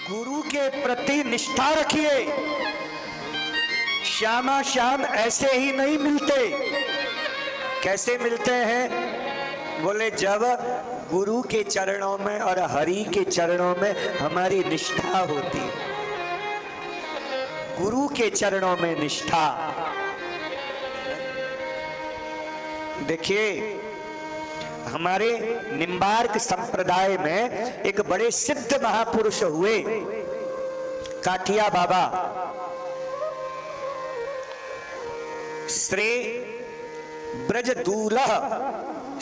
गुरु के प्रति निष्ठा रखिए। श्यामा श्याम ऐसे ही नहीं मिलते। कैसे मिलते हैं? बोले जब गुरु के चरणों में और हरि के चरणों में हमारी निष्ठा होती है। गुरु के चरणों में निष्ठा। देखिए, हमारे निम्बार्क संप्रदाय में एक बड़े सिद्ध महापुरुष हुए, काठिया बाबा। श्री ब्रजदूल्ह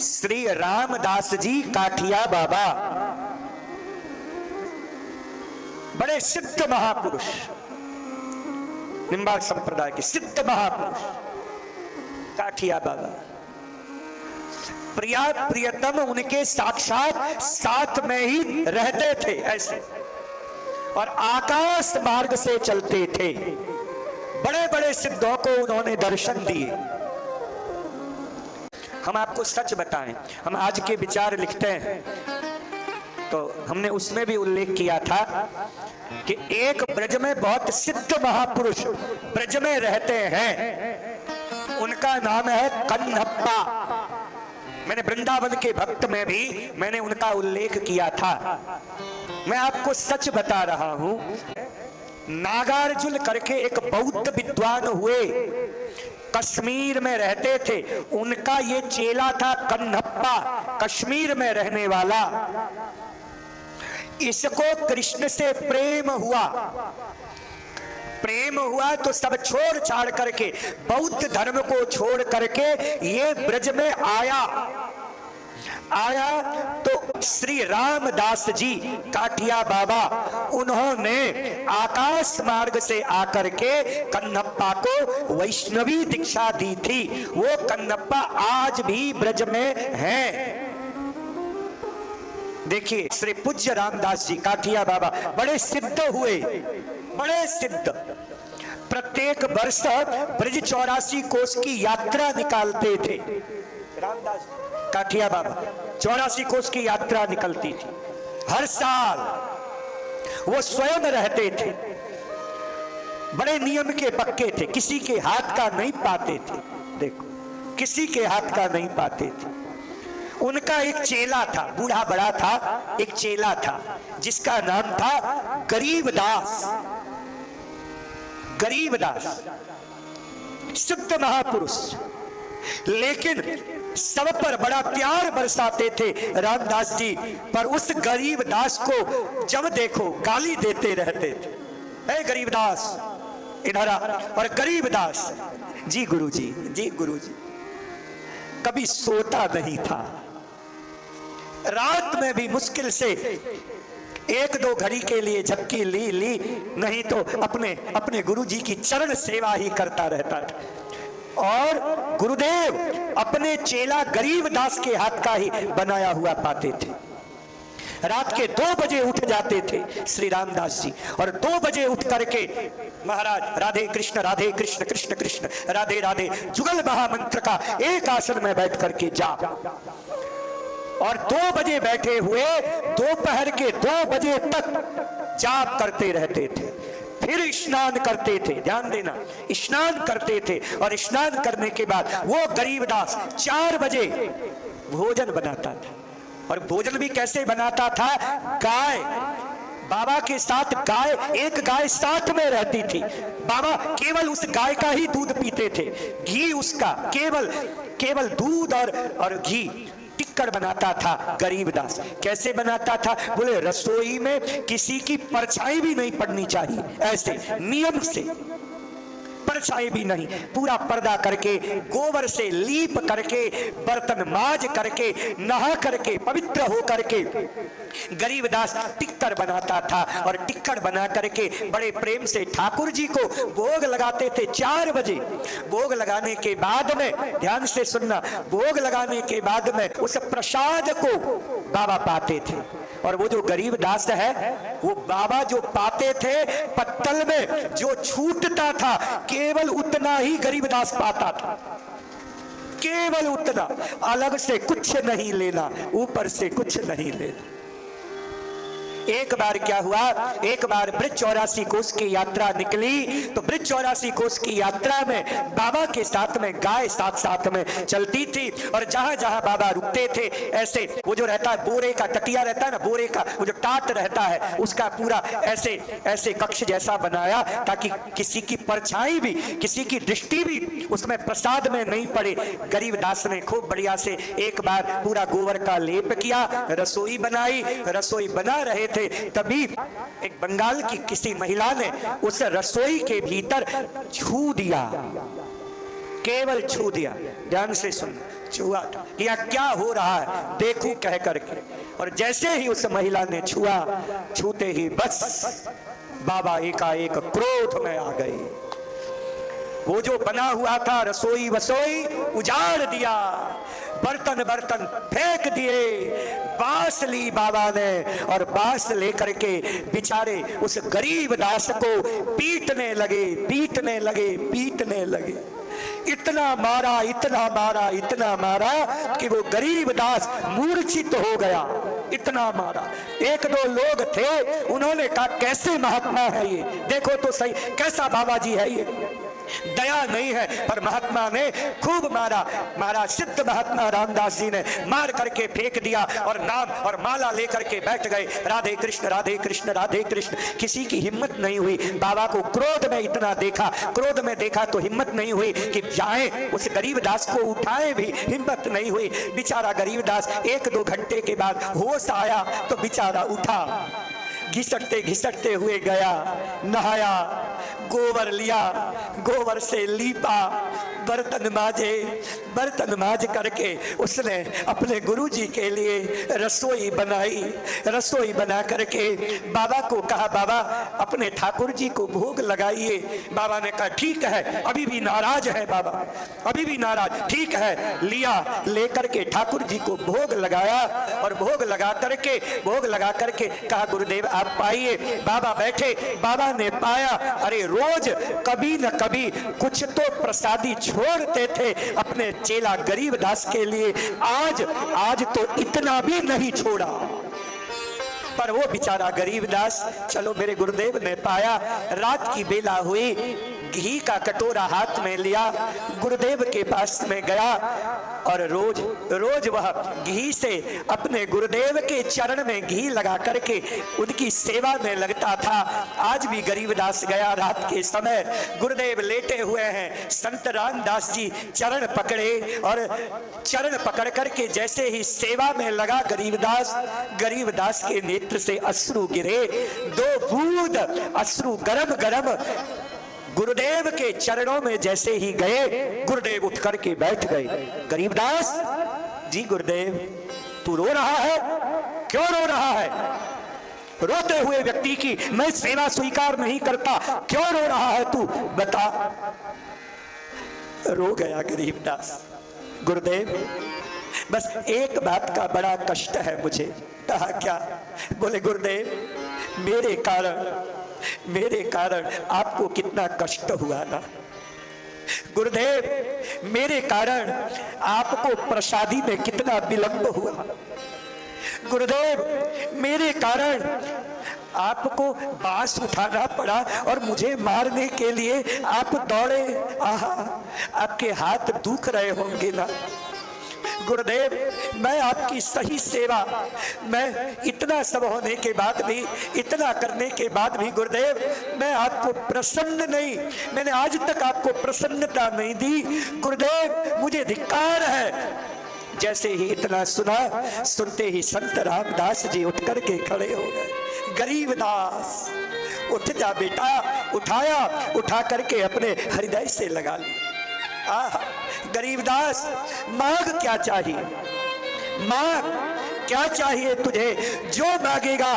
श्री रामदास जी काठिया बाबा, बड़े सिद्ध महापुरुष, निम्बार्क संप्रदाय के सिद्ध महापुरुष काठिया बाबा। प्रिया प्रियतम उनके साक्षात साथ में ही रहते थे ऐसे, और आकाश मार्ग से चलते थे। बड़े बड़े सिद्धों को उन्होंने दर्शन दिए। हम आपको सच बताएं, हम आज के विचार लिखते हैं तो हमने उसमें भी उल्लेख किया था कि एक ब्रज में बहुत सिद्ध महापुरुष ब्रज में रहते हैं, उनका नाम है कन्हप्पा। मैंने वृंदावन के भक्त में भी मैंने उनका उल्लेख किया था। मैं आपको सच बता रहा हूं, नागार्जुन करके एक बौद्ध विद्वान हुए, कश्मीर में रहते थे। उनका ये चेला था कन्हप्पा, कश्मीर में रहने वाला। इसको कृष्ण से प्रेम हुआ। प्रेम हुआ तो सब छोड़ छाड़ करके, बौद्ध धर्म को छोड़ करके ये ब्रज में आया तो श्री रामदास जी काठिया बाबा, उन्होंने आकाश मार्ग से आकर के कन्हप्पा को वैष्णवी दीक्षा दी थी। वो कन्हप्पा आज भी ब्रज में है। देखिए, श्री पूज्य रामदास जी काठिया बाबा बड़े सिद्ध हुए, बड़े सिद्ध। प्रत्येक वर्ष ब्रज 84 कोस की यात्रा निकालते थे। रामदास काठिया बाबा 84 कोस की यात्रा निकलती थी हर साल। वो स्वयं रहते थे, बड़े नियम के पक्के थे, किसी के हाथ का नहीं पाते थे। देखो, किसी के हाथ का नहीं पाते थे। उनका एक चेला था, बूढ़ा बड़ा था, एक चेला था जिसका नाम था गरीबदास। गरीबदास सिद्ध महापुरुष, लेकिन सब पर बड़ा प्यार बरसाते थे रामदास जी। पर उस गरीबदास को जब देखो गाली देते रहते थे। ए गरीबदास इधर आ। और गरीबदास जी गुरुजी, जी गुरुजी, कभी सोता नहीं था। रात में भी मुश्किल से एक दो घड़ी के लिए झपकी ली, नहीं तो अपने गुरुजी की चरण सेवा ही करता रहता था। और गुरुदेव अपने चेला गरीबदास के हाथ का ही बनाया हुआ पाते थे। रात के 2 बजे उठ जाते थे श्री रामदास जी, और 2 बजे उठ करके महाराज राधे कृष्ण कृष्ण कृष्ण राधे राधे जुगल महामंत्र का एक आसन में बैठ करके जाप। और 2 बजे बैठे हुए दोपहर के 2 बजे तक जाप करते रहते थे। फिर स्नान करते थे, ध्यान देना, स्नान करते थे। और स्नान करने के बाद वो गरीबदास 4 बजे भोजन बनाता था। और भोजन भी कैसे बनाता था? गाय, बाबा के साथ गाय, एक गाय साथ में रहती थी। बाबा केवल उस गाय का ही दूध पीते थे, घी उसका केवल दूध और घी। टिक्कर बनाता था गरीबदास। कैसे बनाता था? बोले रसोई में किसी की परछाई भी नहीं पड़नी चाहिए, ऐसे नियम से परछाई भी नहीं, पूरा पर्दा करके गोबर से लीप करके बर्तन माज करके नहा करके पवित्र हो करके गरीबदास टिक्कर बनाता था। और टिक्कर बना करके बड़े प्रेम से ठाकुर जी को भोग लगाते थे 4 बजे। भोग लगाने के बाद में, ध्यान से सुनना, भोग लगाने के बाद में उस प्रसाद को बाबा पाते थे। और वो जो गरीबदास है, वो बाबा जो पाते थे पत्तल में जो छूटता था, केवल उतना ही गरीबदास पाता था, केवल उतना, अलग से कुछ नहीं लेना, ऊपर से कुछ नहीं लेना। एक बार क्या हुआ, एक बार ब्रज 84 कोस की यात्रा निकली, तो ब्रज 84 कोस की यात्रा में बाबा के साथ में गाय साथ साथ में चलती थी, और जहां जहां बाबा रुकते थे ऐसे वो जो रहता है बोरे का टटिया रहता है ना, बोरे का वो जो टाट रहता है उसका पूरा ऐसे ऐसे कक्ष जैसा बनाया ताकि किसी की परछाई भी, किसी की दृष्टि भी उसमें प्रसाद में नहीं पड़े। गरीबदास ने खूब बढ़िया से एक बार पूरा गोबर का लेप किया, रसोई बनाई, रसोई बना रहे थे, तभी एक बंगाल की किसी महिला ने उस रसोई के भीतर छू दिया, केवल छू दिया, ध्यान से सुन, छुआ किया, क्या हो रहा है देखूं कह करके, और जैसे ही उस महिला ने छुआ, छूते ही बस बाबा एकाएक क्रोध में आ गए। वो जो बना हुआ था रसोई वसोई उजाड़ दिया, बर्तन बर्तन फेंक दिए, बांस ली बाबा ने, और बांस लेकर के बेचारे उस गरीब दास को पीटने लगे, पीटने लगे, पीटने लगे। इतना मारा, इतना मारा, इतना मारा कि वो गरीब दास मूर्छित हो गया, इतना मारा। एक दो लोग थे, उन्होंने कहा कैसे महात्मा है ये, देखो तो सही कैसा बाबा जी है ये, दया नहीं है। पर महात्मा ने खूब मारा, मारा। सिद्ध महात्मा रामदास जी ने मार करके फेंक दिया और नाम और माला लेकर के बैठ गए, राधे कृष्ण राधे कृष्ण राधे कृष्ण। किसी की हिम्मत नहीं हुई, बाबा को क्रोध में इतना देखा, क्रोध में देखा तो हिम्मत नहीं हुई कि जाए उस गरीबदास को उठाए, भी हिम्मत नहीं हुई। बेचारा गरीबदास एक दो घंटे के बाद होश आया तो बेचारा उठा, घिसटते घिसटते हुए गया, नहाया, गोबर लिया, गोबर से लीपा, बर्तन माजे, बर्तन माज करके उसने अपने गुरुजी के लिए रसोई बनाई, रसोई बना करके बाबा को कहा बाबा अपने ठाकुर जी को भोग लगाइए। बाबा ने कहा ठीक है, अभी भी नाराज है बाबा, अभी भी नाराज, ठीक है। लिया, लेकर के ठाकुर जी को भोग लगाया, और भोग लगा करके कहा गुरुदेव आप पाइए। बाबा बैठे, बाबा ने पाया, अरे रोज कभी न कभी कुछ तो प्रसादी छोड़ते थे अपने चेला गरीबदास के लिए, आज तो इतना भी नहीं छोड़ा। पर वो बेचारा गरीबदास, चलो मेरे गुरुदेव ने पाया, रात की बेला हुई, घी का कटोरा हाथ में लिया, गुरुदेव के पास में गया, और रोज रोज वह घी से अपने गुरुदेव के चरण में घी लगा करके उनकी सेवा में लगता था। आज भी गरीबदास गया, रात के समय गुरुदेव लेटे हुए हैं, संत रामदास जी चरण पकड़े, और चरण पकड़ करके जैसे ही सेवा में लगा गरीबदास के नेत्र से अश्रु गिरे, 2 बूंद अश्रु गरम गरम गुरुदेव के चरणों में जैसे ही गए, गुरुदेव उठ करके बैठ गए। गरीबदास जी, गुरुदेव तू रो रहा है, क्यों रो रहा है? रोते हुए व्यक्ति की मैं सेवा स्वीकार नहीं करता, क्यों रो रहा है तू, बता। रो गया गरीबदास, गुरुदेव बस एक बात का बड़ा कष्ट है मुझे। कहा क्या? बोले गुरुदेव मेरे कारण आपको कितना कष्ट हुआ ना, गुरुदेव मेरे कारण आपको प्रसादी में कितना विलंब हुआ, गुरुदेव मेरे कारण आपको बांस उठाना पड़ा और मुझे मारने के लिए आप दौड़े। आपके हाथ दुख रहे होंगे ना गुरुदेव, मैं आपकी सही सेवा, मैं इतना सब होने के बाद भी, इतना करने के बाद भी गुरुदेव मैं आपको प्रसन्न नहीं, मैंने आज तक आपको प्रसन्नता नहीं दी, गुरुदेव मुझे धिक्कार है। जैसे ही इतना सुना, सुनते ही संत रामदास जी उठ करके खड़े हो गए। गरीबदास उठ जा बेटा, उठाया, उठा करके अपने हृदय से लगा लिया। गरीबदास मांग क्या चाहिए, मांग क्या चाहिए तुझे, जो मांगेगा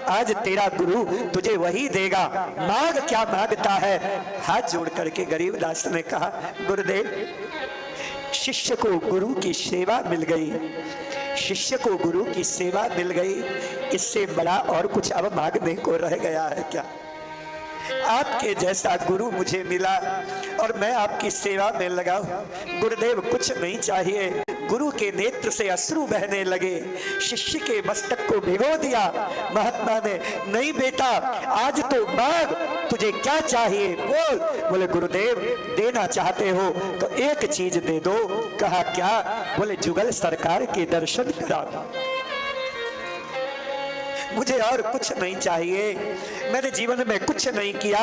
आज तेरा गुरु तुझे वही देगा। मांग क्या मांगता है? हाथ जोड़ करके गरीबदास ने कहा गुरुदेव शिष्य को गुरु की सेवा मिल गई, शिष्य को गुरु की सेवा मिल गई, इससे बड़ा और कुछ अब मांगने को रह गया है क्या? आपके जैसा गुरु मुझे मिला और मैं आपकी सेवा में लगा। गुरुदेव कुछ नहीं चाहिए, गुरु के नेत्र से अश्रु बहने लगे। शिष्य के मस्तक को भिगो दिया। महात्मा ने, नहीं बेटा, आज तो मांग, तुझे क्या चाहिए बोल। बोले गुरुदेव, देना चाहते हो तो एक चीज दे दो। कहा क्या? बोले जुगल सरकार के दर्शन करा दो, मुझे और कुछ नहीं चाहिए, मैंने जीवन में कुछ नहीं किया।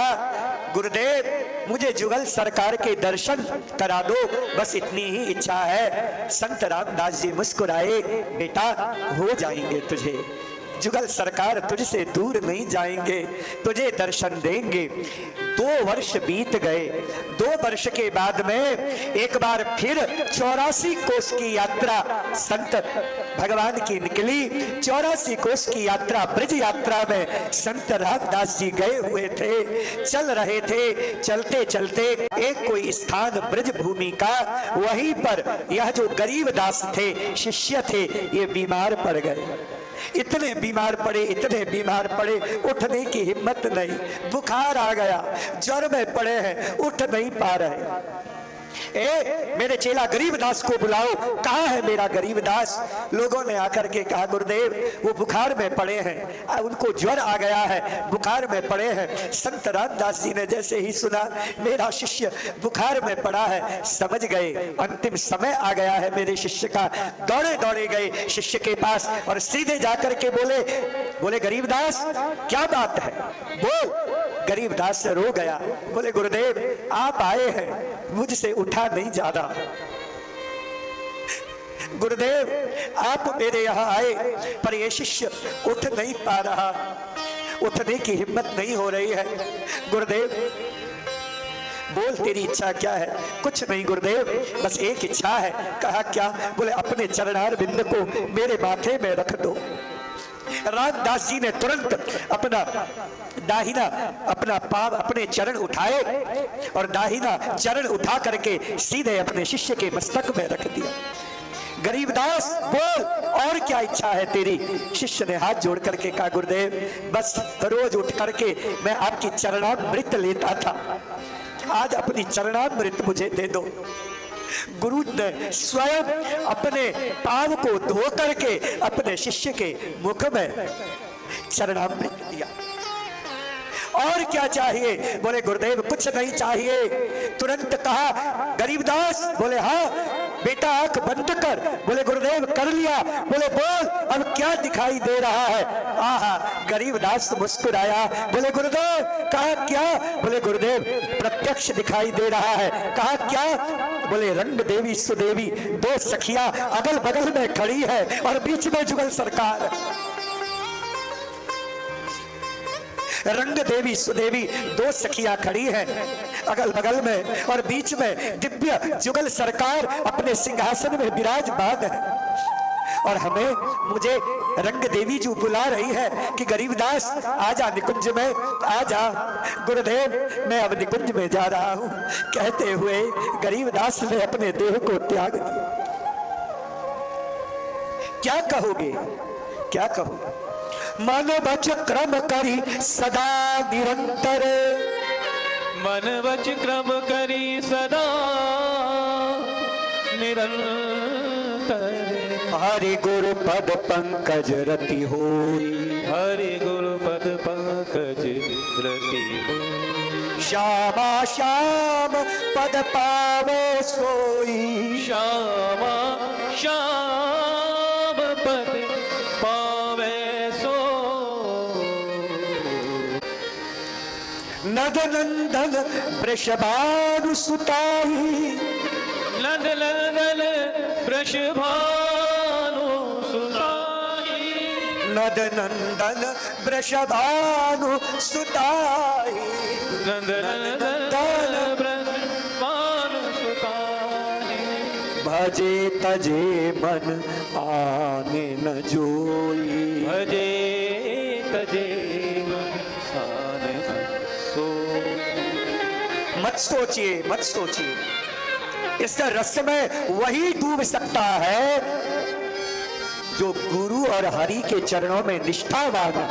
गुरुदेव, मुझे जुगल सरकार के दर्शन करा दो, बस इतनी ही इच्छा है। संत रामदास जी मुस्कुराए, बेटा हो जाएंगे तुझे, जुगल सरकार तुझसे दूर नहीं जाएंगे, तुझे दर्शन देंगे। 2 वर्ष बीत गए। 2 वर्ष के बाद में एक बार फिर 84 कोस की यात्रा संत भगवान की निकली। 84 कोस की यात्रा, ब्रज यात्रा में संत रामदास जी गए हुए थे, चल रहे थे। चलते चलते एक कोई स्थान ब्रज भूमि का, वहीं पर यह जो गरीब दास थे, शिष्य थे, ये बीमार पड़ गए। इतने बीमार पड़े, इतने बीमार पड़े, उठने की हिम्मत नहीं, बुखार आ गया, ज्वर में पड़े हैं, उठ नहीं पा रहे। मेरे चेला गरीबदास को बुलाओ। कहाँ है मेरा गरीबदास? लोगों ने आकर के कहा, गुरुदेव वो बुखार में पड़े हैं, उनको ज्वर आ गया है, बुखार में पड़े हैं। संत रामदास जी ने जैसे ही सुना मेरा शिष्य बुखार में पड़ा है, समझ गए अंतिम समय आ गया है मेरे शिष्य का। दौड़े दौड़े गए शिष्य के पास और सीधे जाकर के बोले गरीबदास क्या बात है, बोल। गरीबदास रो गया। बोले गुरुदेव, आप आए हैं, मुझसे उठा नहीं जा रहा। गुरुदेव, आप मेरे यहाँ आए पर ये शिष्य उठ नहीं पा रहा, उठने की हिम्मत नहीं हो रही है। गुरुदेव बोल, तेरी इच्छा क्या है? कुछ नहीं गुरुदेव, बस एक इच्छा है। कहा क्या? बोले अपने चरणार बिंद को मेरे माथे में रख दो। रामदास जी ने तुरंत अपना दाहिना अपना पाव, अपने चरण उठाए और दाहिना चरण उठा करके सीधे अपने शिष्य के मस्तक में रख दिया। गरीबदास बोल, और क्या इच्छा है तेरी? शिष्य ने हाथ जोड़ करके कहा, गुरुदेव बस रोज उठ करके मैं आपकी चरणामृत लेता था, आज अपनी चरणामृत मुझे दे दो। गुरु ने स्वयं अपने पाव को धो करके अपने शिष्य के मुख में चरणामृत दिया। और क्या चाहिए? बोले गुरुदेव कुछ नहीं चाहिए। तुरंत कहा गरीबदास, बोले हाँ बेटा आंख बंद कर। बोले गुरुदेव कर लिया। बोले बोल अब क्या दिखाई दे रहा है? आहा, गरीबदास मुस्कुराया। बोले गुरुदेव, कहा क्या? बोले गुरुदेव प्रत्यक्ष दिखाई दे रहा है। कहा क्या? बोले रंग देवी सुदेवी 2 सखियां अगल बगल में खड़ी है और बीच में जुगल सरकार। रंग देवी सुदेवी 2 सखियां खड़ी हैं अगल बगल में और बीच में दिव्य जुगल सरकार अपने सिंहासन में विराजमान है। और मुझे रंग देवी जो बुला रही है कि गरीबदास आजा निकुंज में, आजा। गुरुदेव मैं अब निकुंज में जा रहा हूं, कहते हुए गरीबदास ने अपने देह को त्याग दिया। क्या कहोगे, क्या कहोगे? मन वच क्रम करी सदा निरंतर, मन वच क्रम करी सदा निरंतर। हरि गुरु पद पंकज रति होई, हरि गुरु पद पंकज रति होई। श्यामा श्याम पद पावे सोई, श्यामा श्याम पद पावे सोई। नद नंदन वृषभानु सुताई, नद नंदन वृषभानु सुताई। नद नंदन वृषभानु सुताई, नद नंदन वृषभानु सुताई। भजे तजे मन आने न जोई, भजे तजे मन आने न सोई। मत सोचिए, मत सोचिए, इस रस में वही डूब सकता है जो गुरु और हरि के चरणों में निष्ठावान है।